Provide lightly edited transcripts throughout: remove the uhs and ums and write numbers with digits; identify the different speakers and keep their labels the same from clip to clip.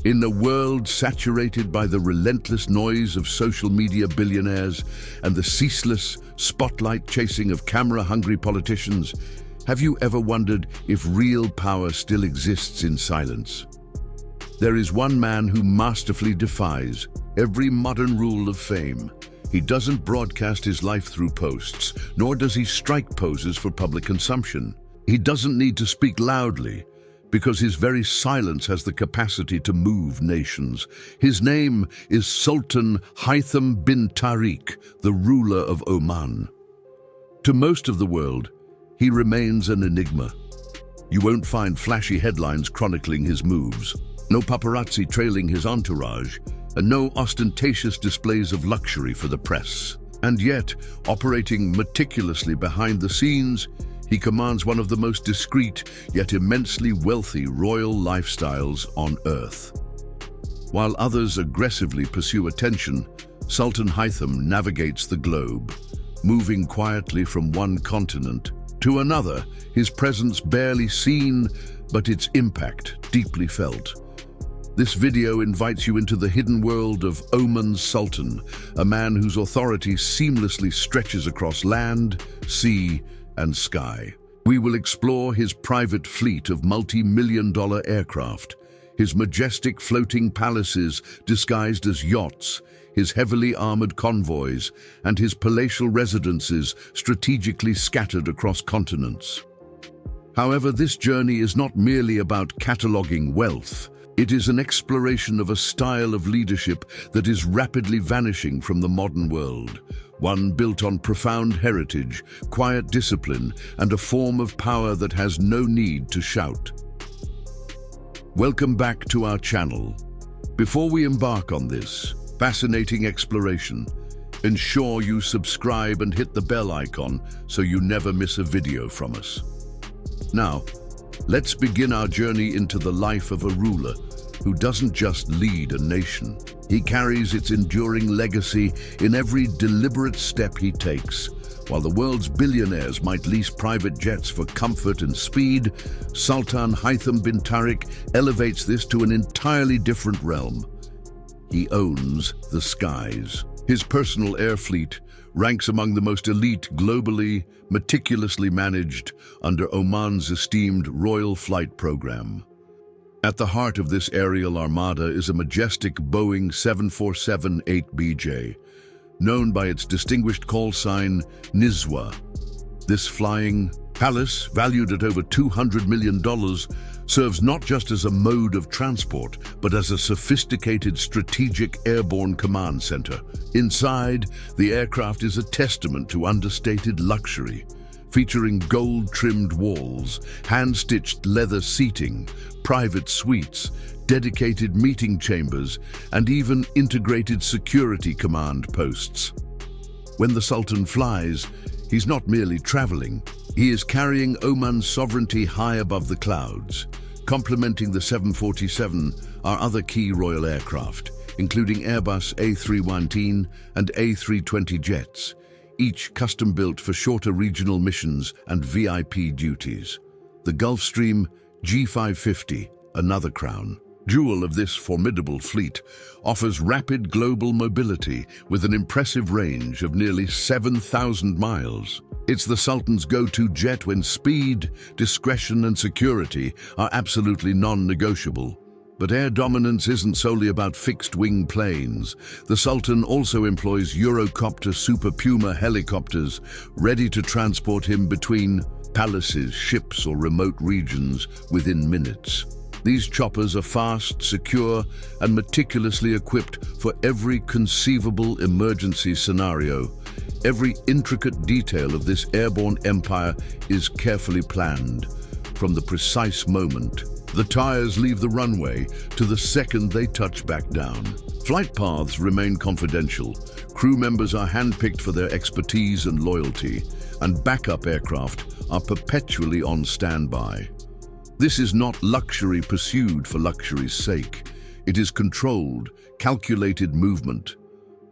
Speaker 1: In a world saturated by the relentless noise of social media billionaires and the ceaseless spotlight chasing of camera-hungry politicians, have you ever wondered if real power still exists in silence? There is one man who masterfully defies every modern rule of fame. He doesn't broadcast his life through posts, nor does he strike poses for public consumption. He doesn't need to speak loudly, because his very silence has the capacity to move nations. His name is Sultan Haitham bin Tariq, the ruler of Oman. To most of the world, he remains an enigma. You won't find flashy headlines chronicling his moves, no paparazzi trailing his entourage, and no ostentatious displays of luxury for the press. And yet, operating meticulously behind the scenes, he commands one of the most discreet yet immensely wealthy royal lifestyles on earth. While others aggressively pursue attention, Sultan Haitham navigates the globe, moving quietly from one continent to another, his presence barely seen, but its impact deeply felt. This video invites you into the hidden world of Oman's Sultan, a man whose authority seamlessly stretches across land, sea, and sky. We will explore his private fleet of multi-million-dollar aircraft, his majestic floating palaces disguised as yachts, his heavily armored convoys, and his palatial residences strategically scattered across continents. However, this journey is not merely about cataloging wealth. It is an exploration of a style of leadership that is rapidly vanishing from the modern world, one built on profound heritage, quiet discipline, and a form of power that has no need to shout. Welcome back to our channel. Before we embark on this fascinating exploration, ensure you subscribe and hit the bell icon so you never miss a video from us. Now, let's begin our journey into the life of a ruler who doesn't just lead a nation. He carries its enduring legacy in every deliberate step he takes. While the world's billionaires might lease private jets for comfort and speed, Sultan Haitham bin Tariq elevates this to an entirely different realm. He owns the skies. His personal air fleet ranks among the most elite globally, meticulously managed under Oman's esteemed royal flight program. At the heart of this aerial armada is a majestic Boeing 747-8BJ, known by its distinguished call sign, Nizwa. This flying palace, valued at over $200 million, serves not just as a mode of transport, but as a sophisticated strategic airborne command center. Inside, the aircraft is a testament to understated luxury, featuring gold-trimmed walls, hand-stitched leather seating, private suites, dedicated meeting chambers, and even integrated security command posts. When the Sultan flies, he's not merely traveling, he is carrying Oman's sovereignty high above the clouds. Complementing the 747 are other key royal aircraft, including Airbus A319 and A320 jets, each custom-built for shorter regional missions and VIP duties. The Gulfstream G550, another crown jewel of this formidable fleet, offers rapid global mobility with an impressive range of nearly 7,000 miles. It's the Sultan's go-to jet when speed, discretion, and security are absolutely non-negotiable. But air dominance isn't solely about fixed-wing planes. The Sultan also employs Eurocopter Super Puma helicopters, ready to transport him between palaces, ships, or remote regions within minutes. These choppers are fast, secure, and meticulously equipped for every conceivable emergency scenario. Every intricate detail of this airborne empire is carefully planned, from the precise moment the tires leave the runway to the second they touch back down. Flight paths remain confidential. Crew members are handpicked for their expertise and loyalty, and backup aircraft are perpetually on standby. This is not luxury pursued for luxury's sake. It is controlled, calculated movement,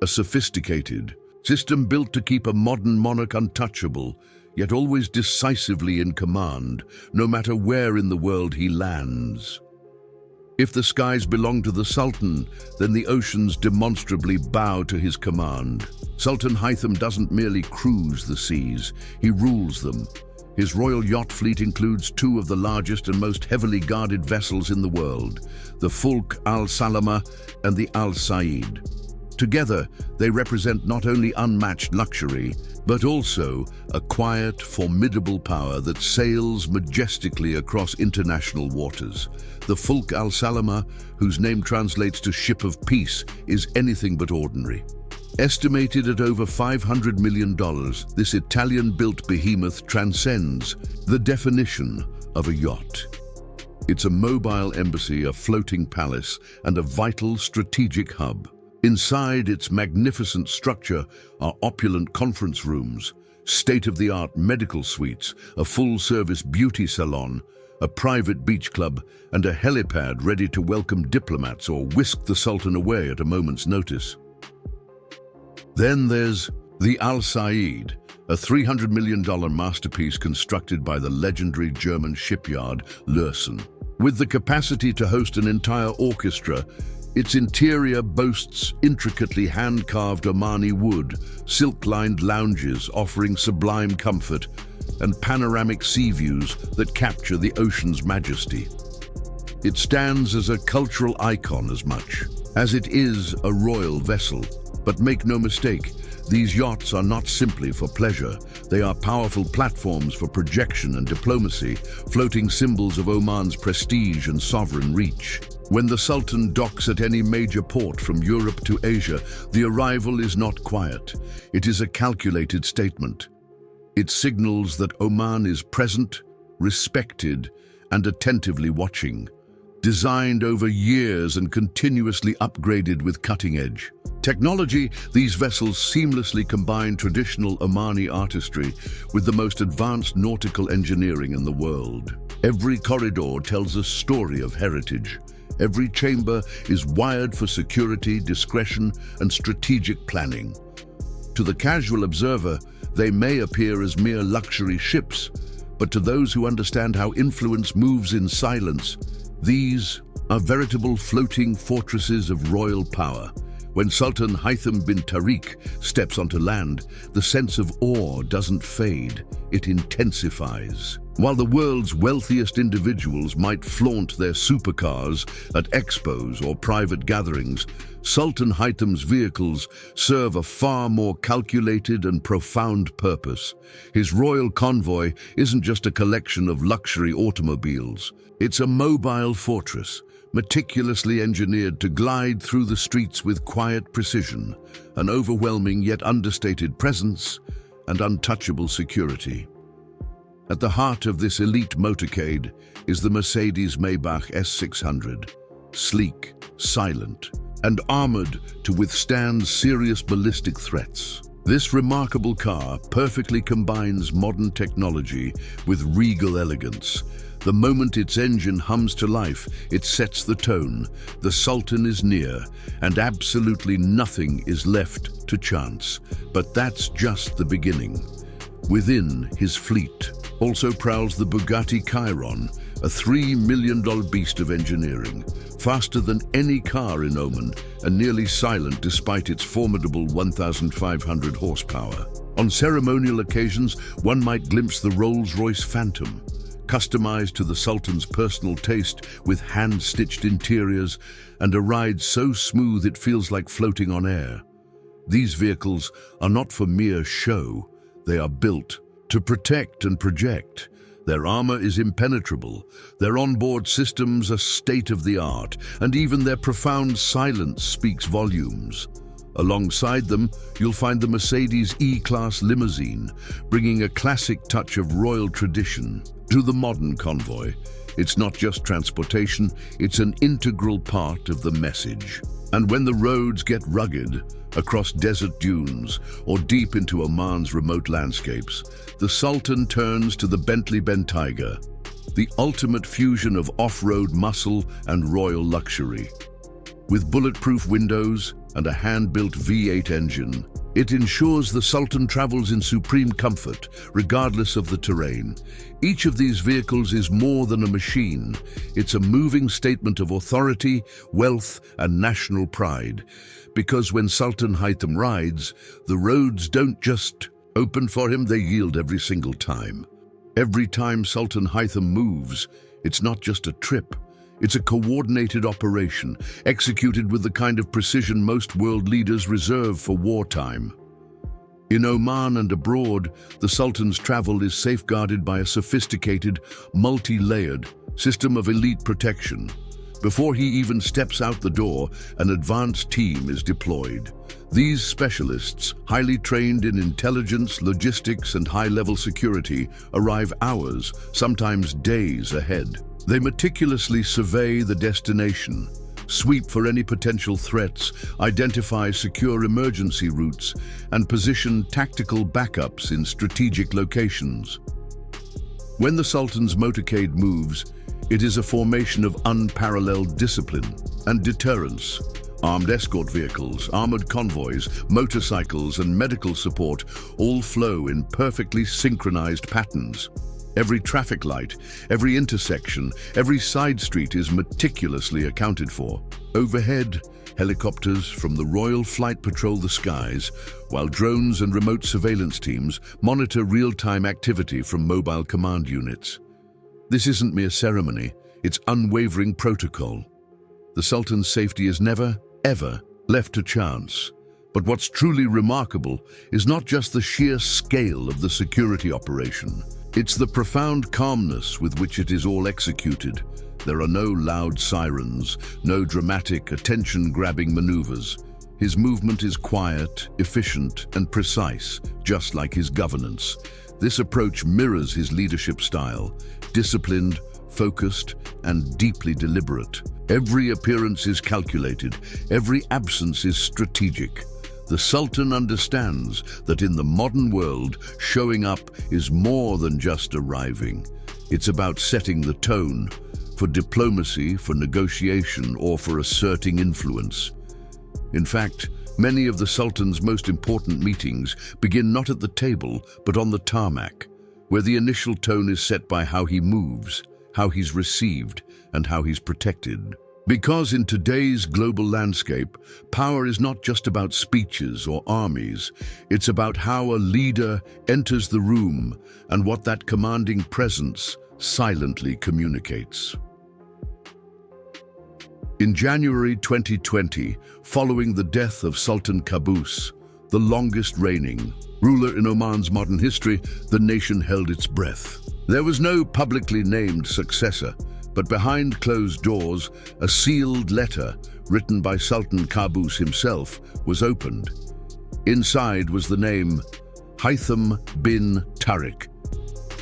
Speaker 1: a sophisticated system built to keep a modern monarch untouchable, yet always decisively in command, no matter where in the world he lands. If the skies belong to the Sultan, then the oceans demonstrably bow to his command. Sultan Hytham doesn't merely cruise the seas, he rules them. His royal yacht fleet includes two of the largest and most heavily guarded vessels in the world, the Fulk Al-Salama and the Al-Said. Together, they represent not only unmatched luxury, but also a quiet, formidable power that sails majestically across international waters. The Fulk Al-Salama, whose name translates to Ship of Peace, is anything but ordinary. Estimated at over $500 million, this Italian-built behemoth transcends the definition of a yacht. It's a mobile embassy, a floating palace, and a vital strategic hub. Inside its magnificent structure are opulent conference rooms, state-of-the-art medical suites, a full-service beauty salon, a private beach club, and a helipad ready to welcome diplomats or whisk the Sultan away at a moment's notice. Then there's the Al-Said, a $300 million masterpiece constructed by the legendary German shipyard Lürssen. With the capacity to host an entire orchestra, its interior boasts intricately hand-carved Omani wood, silk-lined lounges offering sublime comfort, and panoramic sea views that capture the ocean's majesty. It stands as a cultural icon as much as it is a royal vessel. But make no mistake, these yachts are not simply for pleasure. They are powerful platforms for projection and diplomacy, floating symbols of Oman's prestige and sovereign reach. When the Sultan docks at any major port from Europe to Asia, the arrival is not quiet. It is a calculated statement. It signals that Oman is present, respected, and attentively watching. Designed over years and continuously upgraded with cutting-edge technology, these vessels seamlessly combine traditional Omani artistry with the most advanced nautical engineering in the world. Every corridor tells a story of heritage. Every chamber is wired for security, discretion, and strategic planning. To the casual observer, they may appear as mere luxury ships, but to those who understand how influence moves in silence, these are veritable floating fortresses of royal power. When Sultan Hytham bin Tariq steps onto land, the sense of awe doesn't fade, it intensifies. While the world's wealthiest individuals might flaunt their supercars at expos or private gatherings, Sultan Hytham's vehicles serve a far more calculated and profound purpose. His royal convoy isn't just a collection of luxury automobiles. It's a mobile fortress, meticulously engineered to glide through the streets with quiet precision, an overwhelming yet understated presence, and untouchable security. At the heart of this elite motorcade is the Mercedes-Maybach S600, sleek, silent, and armored to withstand serious ballistic threats. This remarkable car perfectly combines modern technology with regal elegance. The moment its engine hums to life, it sets the tone. The Sultan is near, and absolutely nothing is left to chance. But that's just the beginning. Within his fleet also prowls the Bugatti Chiron, a $3 million beast of engineering, faster than any car in Oman and nearly silent despite its formidable 1,500 horsepower. On ceremonial occasions, one might glimpse the Rolls-Royce Phantom, customized to the Sultan's personal taste with hand-stitched interiors and a ride so smooth it feels like floating on air. These vehicles are not for mere show, they are built to protect and project. Their armor is impenetrable, their onboard systems are state-of-the-art, and even their profound silence speaks volumes. Alongside them, you'll find the Mercedes E-Class limousine, bringing a classic touch of royal tradition to the modern convoy. It's not just transportation, it's an integral part of the message. And when the roads get rugged, across desert dunes or deep into Oman's remote landscapes, the Sultan turns to the Bentley Bentayga, the ultimate fusion of off-road muscle and royal luxury. With bulletproof windows and a hand-built V8 engine, It ensures the Sultan travels in supreme comfort, regardless of the terrain. Each of these vehicles is more than a machine. It's a moving statement of authority, wealth, and national pride. Because when Sultan Haitham rides, the roads don't just open for him, they yield every single time. Every time Sultan Haitham moves, it's not just a trip. It's a coordinated operation, executed with the kind of precision most world leaders reserve for wartime. In Oman and abroad, the Sultan's travel is safeguarded by a sophisticated, multi-layered system of elite protection. Before he even steps out the door, an advanced team is deployed. These specialists, highly trained in intelligence, logistics, and high-level security, arrive hours, sometimes days ahead. They meticulously survey the destination, sweep for any potential threats, identify secure emergency routes, and position tactical backups in strategic locations. When the Sultan's motorcade moves, it is a formation of unparalleled discipline and deterrence. Armed escort vehicles, armored convoys, motorcycles, and medical support all flow in perfectly synchronized patterns. Every traffic light, every intersection, every side street is meticulously accounted for. Overhead, helicopters from the Royal Flight patrol the skies, while drones and remote surveillance teams monitor real-time activity from mobile command units. This isn't mere ceremony, it's unwavering protocol. The Sultan's safety is never, ever left to chance. But what's truly remarkable is not just the sheer scale of the security operation. It's the profound calmness with which it is all executed. There are no loud sirens, no dramatic, attention-grabbing maneuvers. His movement is quiet, efficient, and precise, just like his governance. This approach mirrors his leadership style, disciplined, focused, and deeply deliberate. Every appearance is calculated, every absence is strategic. The Sultan understands that in the modern world, showing up is more than just arriving. It's about setting the tone for diplomacy, for negotiation, or for asserting influence. In fact, many of the Sultan's most important meetings begin not at the table, but on the tarmac, where the initial tone is set by how he moves, how he's received, and how he's protected. Because in today's global landscape, power is not just about speeches or armies. It's about how a leader enters the room and what that commanding presence silently communicates. In January 2020, following the death of Sultan Qaboos, the longest reigning ruler in Oman's modern history, the nation held its breath. There was no publicly named successor, but behind closed doors, a sealed letter written by Sultan Qaboos himself was opened. Inside was the name Haitham bin Tariq.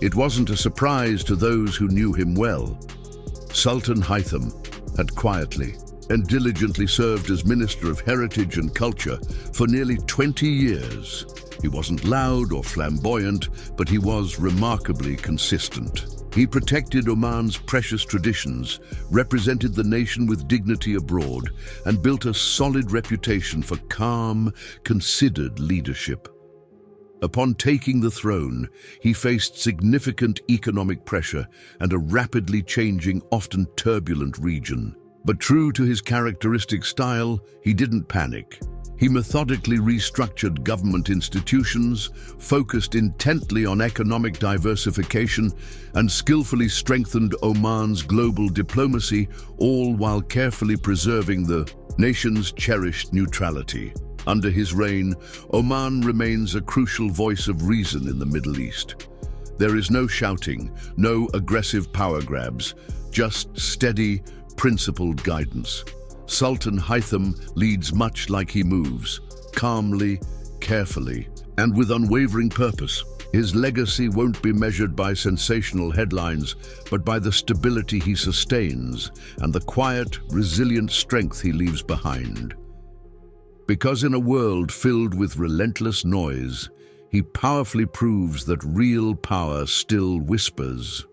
Speaker 1: It wasn't a surprise to those who knew him well. Sultan Haitham had quietly and diligently served as Minister of Heritage and Culture for nearly 20 years. He wasn't loud or flamboyant, but he was remarkably consistent. He protected Oman's precious traditions, represented the nation with dignity abroad, and built a solid reputation for calm, considered leadership. Upon taking the throne, he faced significant economic pressure and a rapidly changing, often turbulent region. But true to his characteristic style, he didn't panic. He methodically restructured government institutions, focused intently on economic diversification, and skillfully strengthened Oman's global diplomacy, all while carefully preserving the nation's cherished neutrality. Under his reign, Oman remains a crucial voice of reason in the Middle East. There is no shouting, no aggressive power grabs, just steady, principled guidance. Sultan Haitham leads much like he moves, calmly, carefully, and with unwavering purpose. His legacy won't be measured by sensational headlines, but by the stability he sustains and the quiet, resilient strength he leaves behind. Because in a world filled with relentless noise, he powerfully proves that real power still whispers.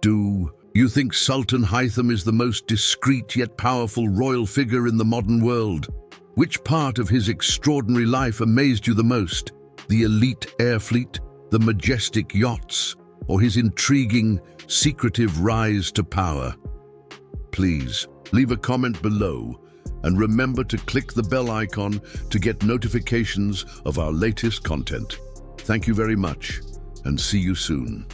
Speaker 1: Do you think Sultan Haitham is the most discreet yet powerful royal figure in the modern world? Which part of his extraordinary life amazed you the most? The elite air fleet, the majestic yachts, or his intriguing, secretive rise to power? Please, leave a comment below and remember to click the bell icon to get notifications of our latest content. Thank you very much and see you soon.